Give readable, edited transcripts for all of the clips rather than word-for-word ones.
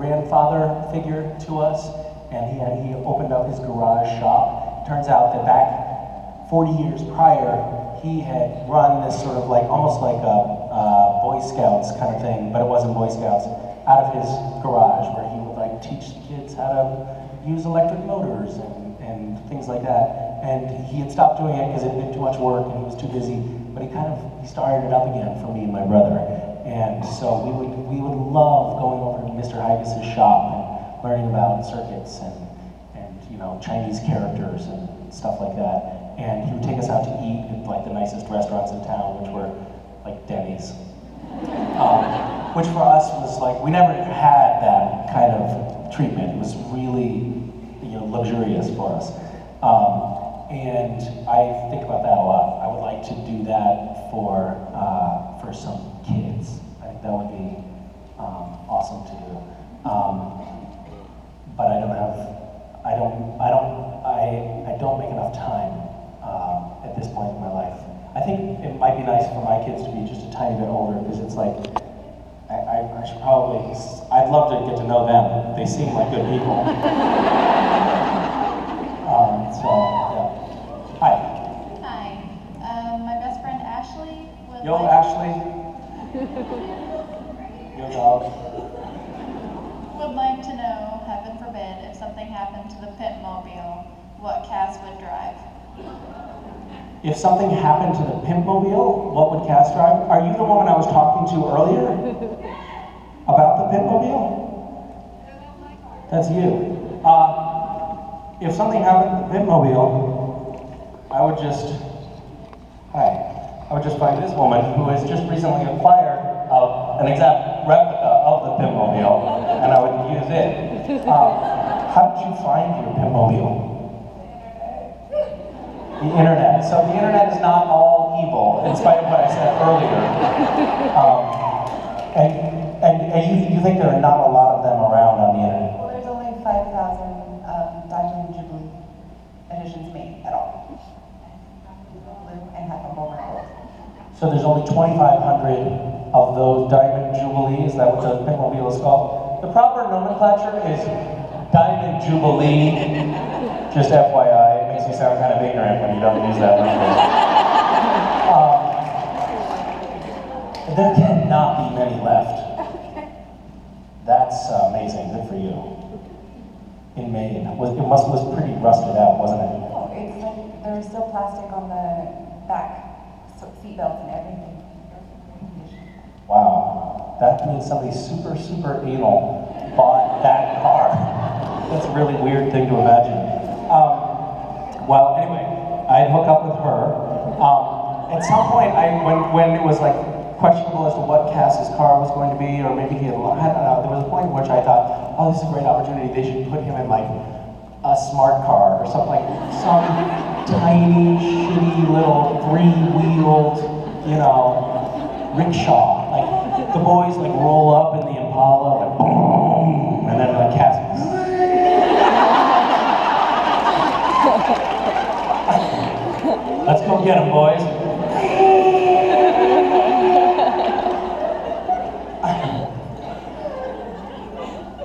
grandfather figure to us, and he opened up his garage shop. Turns out that back 40 years prior, he had run this sort of like, almost like a Boy Scouts kind of thing, but it wasn't Boy Scouts, out of his garage, where he would like teach the kids how to use electric motors and things like that. And he had stopped doing it because it had been too much work and he was too busy, but he started it up again for me and my brother. And so we would love going over to Mr. Hygas's shop and learning about circuits and you know, Chinese characters and stuff like that. And he would take us out to eat at like the nicest restaurants in town, which were like Denny's. Which for us was like, we never had that kind of treatment. It was really, you know, luxurious for us. And I think about that a lot. I would like to do that for some kids. I think that would be awesome to do. But I don't make enough time at this point in my life. I think it might be nice for my kids to be just a tiny bit older, because it's like, I should probably, I'd love to get to know them. They seem like good people. So, yeah. Hi. Hi. My best friend Ashley would Yo, like... Ashley. Yo, dog. Would like to know, heaven forbid, if something happened to the pimp mobile, what Cass would drive. If something happened to the pimp mobile, what would Cass drive? Are you the woman I was talking to earlier? About the pimp mobile? That's you. If something happened to the pimp mobile, I would just find this woman who has just recently acquired an exact replica of the pimp mobile, and I would use it. How did you find your pimp mobile? The internet. So the internet is not all evil, in spite of what I said earlier. And you think there are not a lot of them around on the internet? Well, there's only 5,000 Diamond Jubilee editions made at all. Blue and half of them are gold. So there's only 2,500 of those Diamond Jubilee. Is that what the pimp mobile is called? The proper nomenclature is Diamond Jubilee. Just FYI, it makes you sound kind of ignorant when you don't use that language. There cannot be many left. That's amazing. Good for you. In Maine, it was pretty rusted out, wasn't it? No, it's like there was still plastic on the back, seat belts and everything. Wow, that means somebody super, super anal bought that car. That's a really weird thing to imagine. Well, anyway, I'd hook up with her. At some point, when it was like questionable as to what Cass's car was going to be, or maybe he had, I don't know, there was a point in which I thought, oh, this is a great opportunity. They should put him in like a smart car or something, like some tiny, shitty little three-wheeled, you know, rickshaw. Like the boys like roll up in the Impala, like boom, and then like Cass. Let's go get him, boys.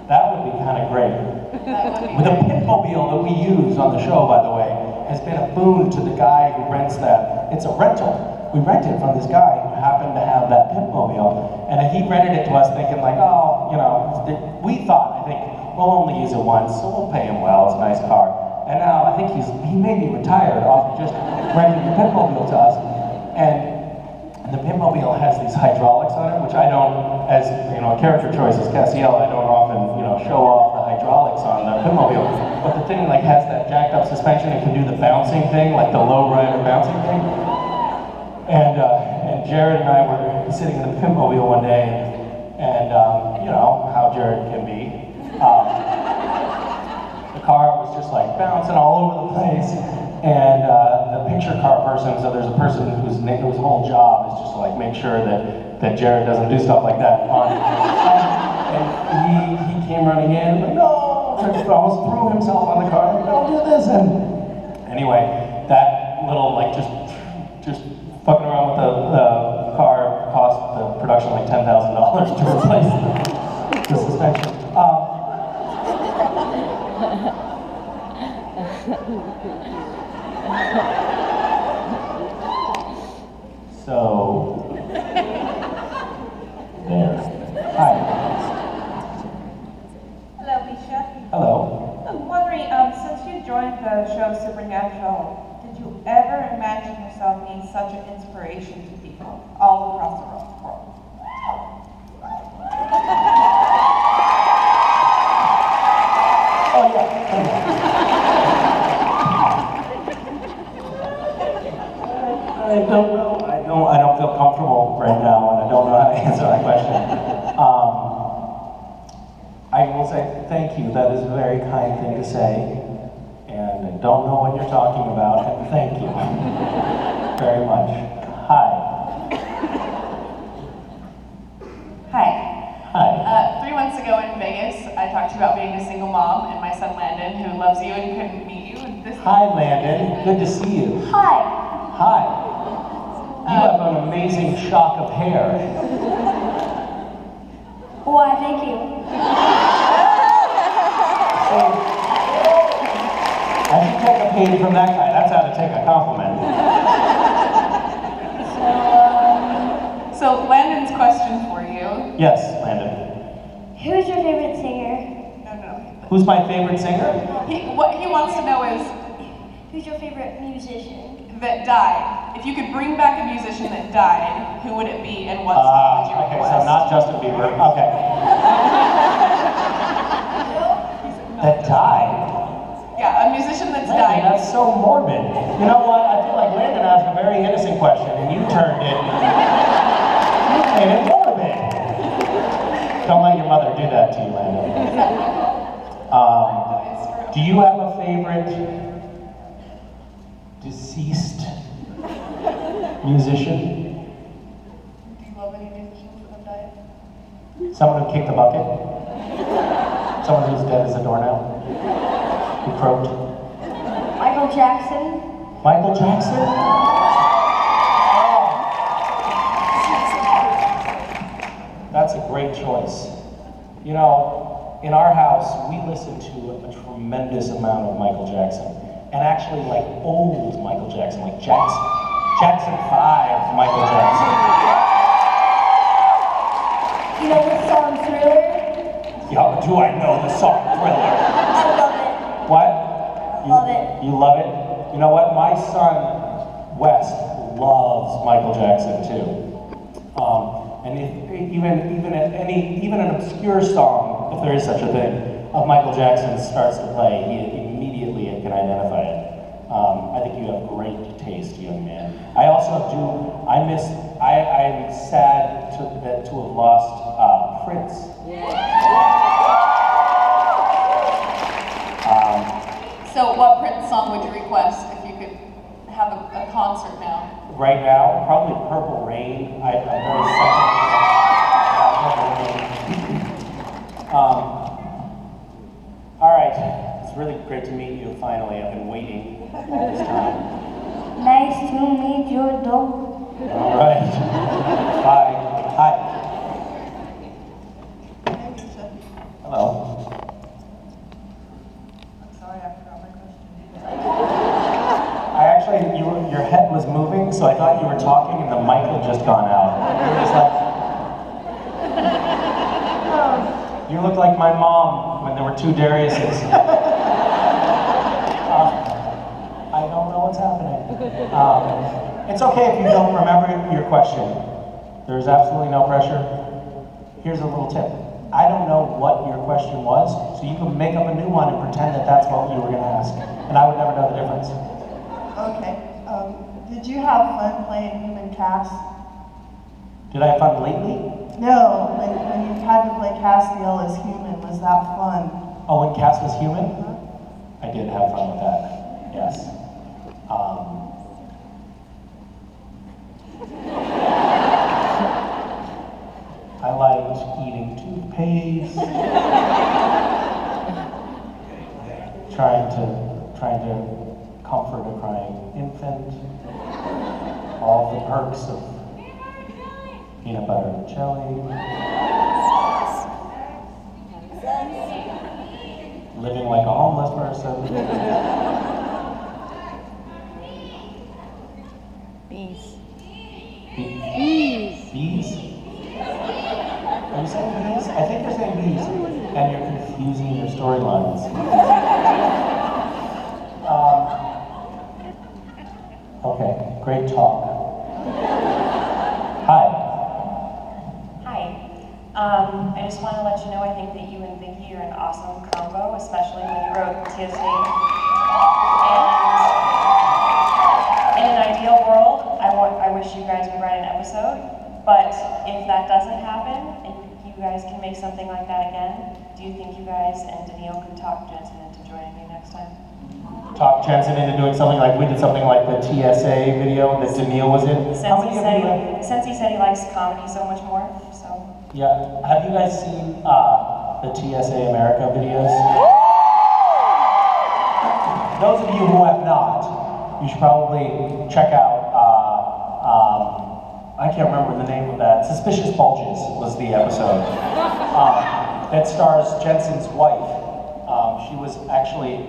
That would be kind of great. With a pimp mobile that we use on the show, by the way, has been a boon to the guy who rents that. It's a rental. We rented from this guy who happened to have that pimp mobile, and he rented it to us thinking like, oh, you know, we thought, I think, we'll only use it once, so we'll pay him well, it's a nice car. And now I think he may be retired off just renting the pimp mobile to us. And the pimp mobile has these hydraulics on it, which I don't, as you know, a character choice as Cassiel, I don't often, you know, show off the hydraulics on the pimp mobile. But the thing like has that jacked up suspension and can do the bouncing thing, like the low rider bouncing thing. And Jared and I were sitting in the pimp mobile one day, and you know how Jared can be. The car was just like bouncing all over the place, and the picture car person, so there's a person whose whole job is just to like make sure that Jared doesn't do stuff like that on and he came running in, like, no, almost threw himself on the car, like, don't do this, and anyway, that little like just fucking around with the car cost the production like $10,000 to replace the suspension. So, there. Hi. Hello, Misha. Hello. I'm wondering, since you joined the show Supernatural, did you ever imagine yourself being such an inspiration to people all across the world? Oh yeah. I don't know. I don't feel comfortable right now, and I don't know how to answer that question. I will say thank you. That is a very kind thing to say, and I don't know what you're talking about. And thank you very much. Hi. Hi. Hi. 3 months ago in Vegas, I talked to you about being a single mom and my son Landon, who loves you and couldn't meet you. Hi, Landon. Good to see you. Hi. Hi. You have an amazing shock of hair. Why, thank you. So, I should take a page from that guy. That's how to take a compliment. So Landon's question for you. Yes, Landon. Who's your favorite singer? No. Who's my favorite singer? What he wants to know is Who's your favorite musician? that died. If you could bring back a musician that died, who would it be and what song would you Okay, request? so not Justin Bieber. Okay. That died? Yeah, a musician that's Landon, died. that's so morbid. You know what? I feel like Landon asked a very innocent question, and you turned it. You made it morbid. Don't let your mother do that to you, Landon. Do you have a favorite deceased musician? Do you love any musicians that have died? Someone who kicked the bucket? Someone who's dead as a doornail? Who croaked? Michael Jackson? Michael Jackson? Oh. That's a great choice. You know, in our house, we listen to a tremendous amount of Michael Jackson. And actually, like, old Michael Jackson, like Jackson 5 Michael Jackson. You know the song Thriller? Yeah, do I know the song Thriller? I love it. What? Love it. You love it? You know what? My son, Wes, loves Michael Jackson too. And even an obscure song, if there is such a thing, of Michael Jackson starts to play, he immediately can identify it. I think you have great taste, young man. I also do. I'm sad to have lost Prince. So what Prince song would you request if you could have a concert now? Right now, probably Purple Rain. I'm very sad. All right, it's really great to meet you finally. I've been waiting all this time. Nice to meet you, though. All right. Bye. Hi. Hello. I'm sorry, I forgot my question. I actually, your head was moving, so I thought you were talking and the mic had just gone out. You were just like, you look like my mom when there were 2 Dariuses. I don't know what's happening. It's okay if you don't remember your question. There's absolutely no pressure. Here's a little tip. I don't know what your question was, so you can make up a new one and pretend that that's what you were going to ask. And I would never know the difference. Okay. Did you have fun playing human Cass? Did I have fun lately? No, when you had to play Castiel as human, was that fun? Oh, when Cass was human? I did have fun with that, yes. I liked eating toothpaste, trying to comfort a crying infant, all the perks of peanut butter and jelly, living like a homeless person. Bees. Bees. Bees? Are you saying bees? I think you're saying bees, and you're confusing your storylines. Okay, great talk. Hi. Hi. I just want to let you know I think that you and Vicky are an awesome combo, especially when you wrote TSA. And in an ideal world, I wish you guys would write an episode. But if that doesn't happen, and you guys can make something like that again, do you think you guys and Danielle can talk Jensen into joining me next time? Talk Jensen into doing something like we did something like the TSA video that Danielle was in. Since he said he likes comedy so much more, so. Yeah, have you guys seen the TSA America videos? Those of you who have not, you should probably check out, I can't remember the name of that, Suspicious Bulges was the episode, that stars Jensen's wife. She was actually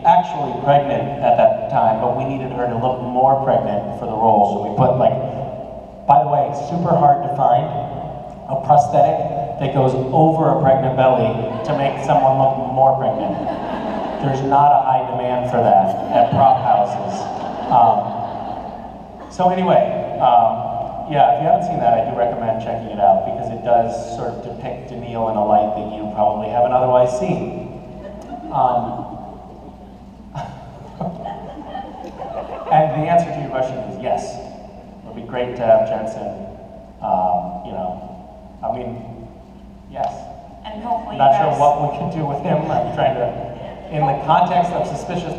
pregnant at that time, but we needed her to look more pregnant for the role, so we put by the way, super hard to find, a prosthetic that goes over a pregnant belly to make someone look more pregnant. There's not a high demand for that at prop houses. So anyway, yeah, if you haven't seen that, I do recommend checking it out because it does sort of depict Danielle in a light that you probably haven't otherwise seen. And the answer to your question is yes. It would be great to have Jensen, yes. And hopefully Not sure what we can do with him. I'm trying to, in the context of Suspicious